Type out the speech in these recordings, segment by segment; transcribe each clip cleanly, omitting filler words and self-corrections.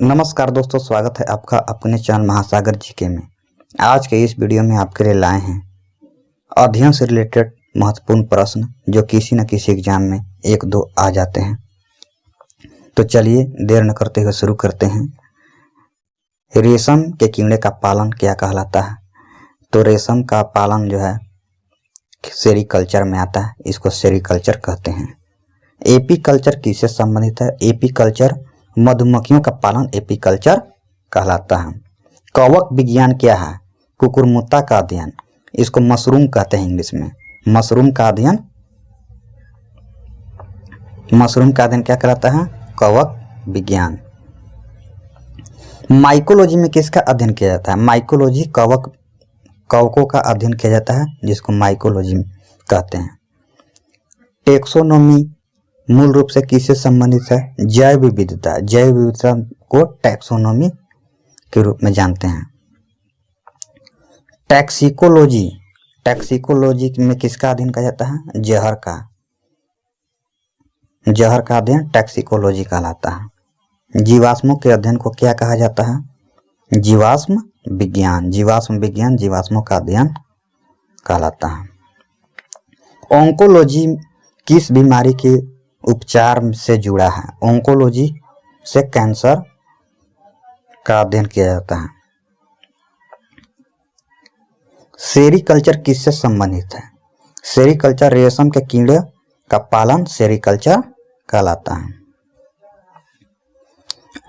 नमस्कार दोस्तों, स्वागत है आपका अपने चैनल महासागर जीके में। आज के इस वीडियो में आपके लिए लाए हैं अध्ययन से रिलेटेड महत्वपूर्ण प्रश्न जो किसी न किसी एग्जाम में एक दो आ जाते हैं। तो चलिए देर न करते हुए शुरू करते हैं। रेशम के कीड़े का पालन क्या कहलाता है? तो रेशम का पालन जो है सेरीकल्चर में आता है, इसको सेरीकल्चर कहते हैं। एपीकल्चर किससे संबंधित है? एपीकल्चर मधुमक्खियों का पालन एपीकल्चर कहलाता है। कवक विज्ञान क्या है? कुकुरमुत्ता का अध्ययन, इसको मशरूम कहते हैं इंग्लिश में। मशरूम का अध्ययन क्या कहलाता है? कवक विज्ञान। माइकोलॉजी में किसका अध्ययन किया जाता है? माइकोलॉजी कवकों का अध्ययन किया जाता है, जिसको माइकोलॉजी कहते हैं। टेक्सोनोमी मूल रूप से किससे संबंधित है? जैव विविधता। जैव विविधता को टैक्सोनोमी के रूप में जानते हैं। टैक्सिकोलॉजी में किसका अध्ययन किया जाता है? जहर का अध्ययन टैक्सिकोलॉजी कहलाता है। जीवाश्मों के अध्ययन को क्या कहा जाता है? जीवाश्म विज्ञान। जीवाश्मों का अध्ययन कहलाता है। ऑन्कोलॉजी किस बीमारी के उपचार से जुड़ा है? ऑन्कोलॉजी से कैंसर का अध्ययन किया जाता है। सेरीकल्चर किससे संबंधित है? सेरीकल्चर रेशम के कीड़े का पालन सेरीकल्चर कहलाता है।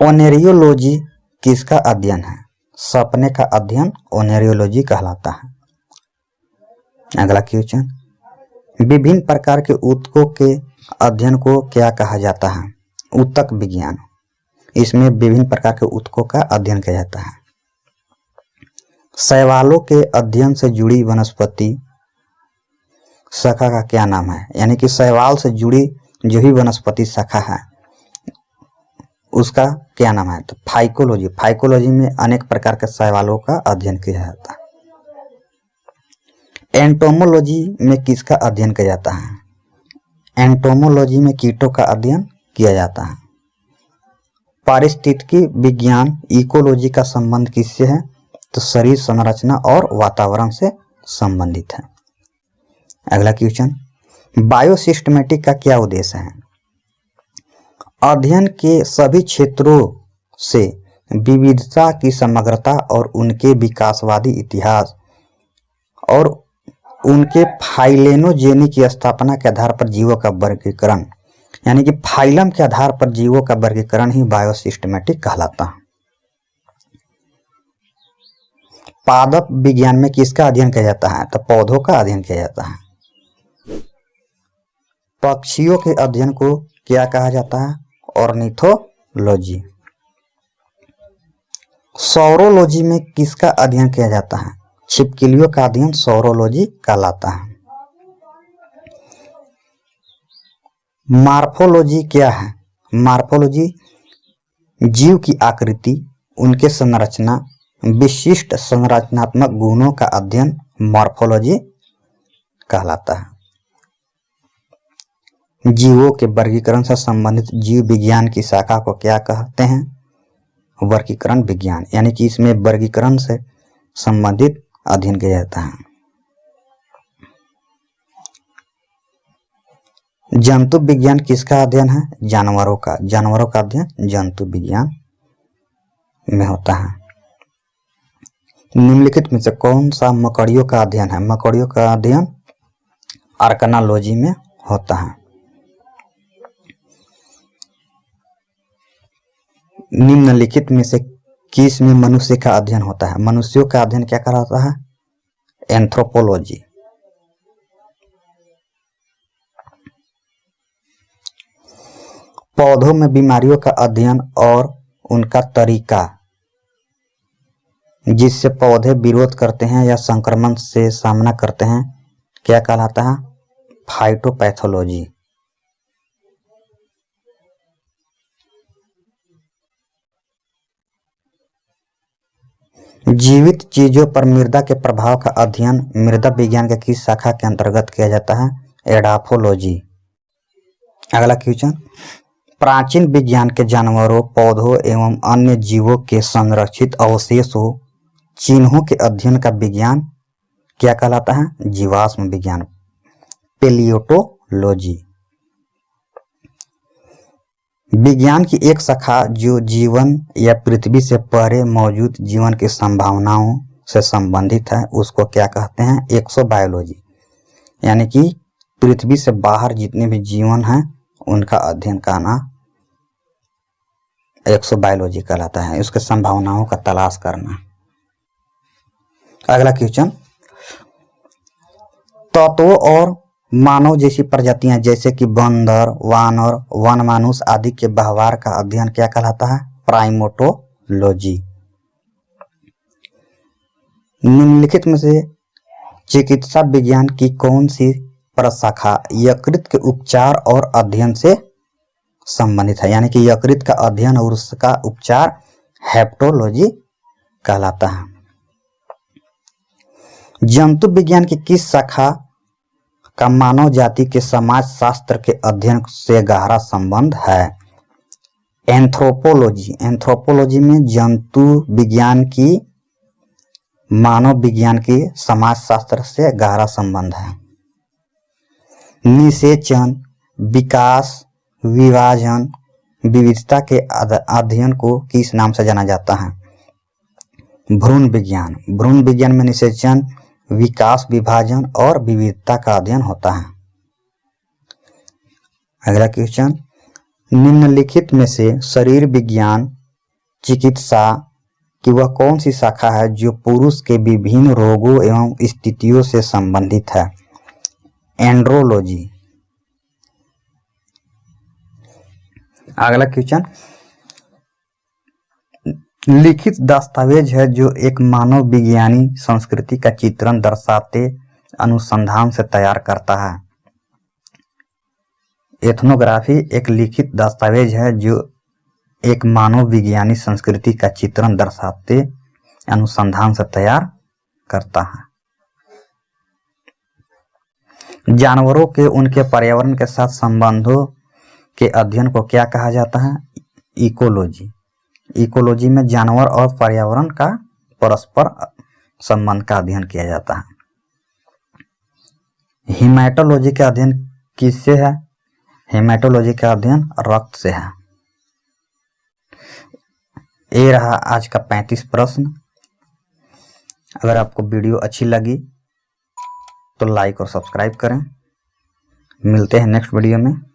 ओनेरियोलॉजी किसका अध्ययन है? सपने का अध्ययन ओनेरियोलॉजी कहलाता है। अगला क्वेश्चन, विभिन्न प्रकार के ऊतकों के अध्ययन को क्या कहा जाता है? ऊतक विज्ञान। इसमें विभिन्न प्रकार के ऊतकों का अध्ययन किया जाता है। शैवालों के अध्ययन से जुड़ी वनस्पति शाखा का क्या नाम है? यानी कि शैवाल से जुड़ी जो ही वनस्पति शाखा है उसका क्या नाम है? तो फाइकोलॉजी में अनेक प्रकार के शैवालों का अध्ययन किया जाता है। एंटोमोलॉजी में किसका अध्ययन किया जाता है? एंटोमोलॉजी में कीटों का अध्ययन किया जाता है। पारिस्थितिकी विज्ञान इकोलॉजी का संबंध किससे है? तो शरीर संरचना और वातावरण से संबंधित है। अगला क्वेश्चन, बायोसिस्टमेटिक का क्या उद्देश्य है? अध्ययन के सभी क्षेत्रों से विविधता की समग्रता और उनके विकासवादी इतिहास और उनके फाइलेनोजेनी की स्थापना के आधार पर जीवों का वर्गीकरण, यानी कि फाइलम के आधार पर जीवों का वर्गीकरण ही बायोसिस्टमेटिक कहलाता है। पादप विज्ञान में किसका अध्ययन किया जाता है? तो पौधों का अध्ययन किया जाता है। पक्षियों के अध्ययन को क्या कहा जाता है? ऑर्निथोलॉजी। सौरोलॉजी में किसका अध्ययन किया जाता है? छिपकलियों का अध्ययन सौरोलॉजी कहलाता है। मार्फोलॉजी क्या है? मार्फोलॉजी जीव की आकृति, उनके संरचना, विशिष्ट संरचनात्मक गुणों का अध्ययन मॉर्फोलॉजी कहलाता है। जीवों के वर्गीकरण से संबंधित जीव विज्ञान की शाखा को क्या कहते हैं? वर्गीकरण विज्ञान। यानी कि इसमें वर्गीकरण से संबंधित अध्ययन किया जाता है। जंतु विज्ञान किसका अध्ययन है? जानवरों का अध्ययन जंतु विज्ञान में होता है। निम्नलिखित में से कौन सा मकड़ियों का अध्ययन है? मकड़ियों का अध्ययन आर्कनोलॉजी में होता है। निम्नलिखित में से किस में मनुष्य का अध्ययन होता है? मनुष्यों का अध्ययन क्या कहलाता है? एंथ्रोपोलॉजी। पौधों में बीमारियों का अध्ययन और उनका तरीका, जिससे पौधे विरोध करते हैं या संक्रमण से सामना करते हैं, क्या कहलाता है? फाइटोपैथोलॉजी। जीवित चीजों पर मृदा के प्रभाव का अध्ययन मृदा विज्ञान के किस शाखा के अंतर्गत किया जाता है? एडाफोलॉजी। अगला क्वेश्चन, प्राचीन विज्ञान के जानवरों, पौधों एवं अन्य जीवों के संरक्षित अवशेषों, चिन्हों के अध्ययन का विज्ञान क्या कहलाता है? जीवाश्म विज्ञान, पैलियोंटोलॉजी। विज्ञान की एक शाखा जो जीवन या पृथ्वी से परे मौजूद जीवन की संभावनाओं से संबंधित है, उसको क्या कहते हैं? एक्सोबायोलॉजी। यानी कि पृथ्वी से बाहर जितने भी जीवन हैं उनका अध्ययन करना एक्सोबायोलॉजी कहलाता है, उसके संभावनाओं का तलाश करना। अगला क्वेश्चन, तत्वों और मानव जैसी प्रजातियां जैसे कि बंदर, वानर, वनमानुष आदि के व्यवहार का अध्ययन क्या कहलाता है? प्राइमेटोलॉजी। निम्नलिखित में से चिकित्सा विज्ञान की कौन सी प्रशाखा यकृत के उपचार और अध्ययन से संबंधित है? यानी कि यकृत का अध्ययन और उसका उपचार हेपेटोलॉजी कहलाता है। जंतु विज्ञान की किस शाखा का मानव जाति के समाज शास्त्र के अध्ययन से गहरा संबंध है? एंथ्रोपोलॉजी। एंथ्रोपोलॉजी में जंतु विज्ञान की मानव विज्ञान की समाज शास्त्र से गहरा संबंध है। निषेचन, विकास, विभाजन, विविधता के अध्ययन को किस नाम से जाना जाता है? भ्रूण विज्ञान। भ्रूण विज्ञान में निषेचन, विकास, विभाजन और विविधता का अध्ययन होता है। अगला क्वेश्चन, निम्नलिखित में से शरीर विज्ञान चिकित्सा कि वह कौन सी शाखा है जो पुरुष के विभिन्न रोगों एवं स्थितियों से संबंधित है? एंड्रोलॉजी। अगला क्वेश्चन, लिखित दस्तावेज है जो एक मानव विज्ञानी संस्कृति का चित्रण दर्शाते अनुसंधान से तैयार करता है। एथनोग्राफी एक लिखित दस्तावेज है जो एक मानव विज्ञानी संस्कृति का चित्रण दर्शाते अनुसंधान से तैयार करता है। जानवरों के उनके पर्यावरण के साथ संबंधों के अध्ययन को क्या कहा जाता है? इकोलॉजी। इकोलॉजी में जानवर और पर्यावरण का परस्पर संबंध का अध्ययन किया जाता है। हेमेटोलॉजी का अध्ययन किससे है? हेमेटोलॉजी का अध्ययन रक्त से है। ये रहा आज का 35 प्रश्न। अगर आपको वीडियो अच्छी लगी तो लाइक और सब्सक्राइब करें। मिलते हैं नेक्स्ट वीडियो में।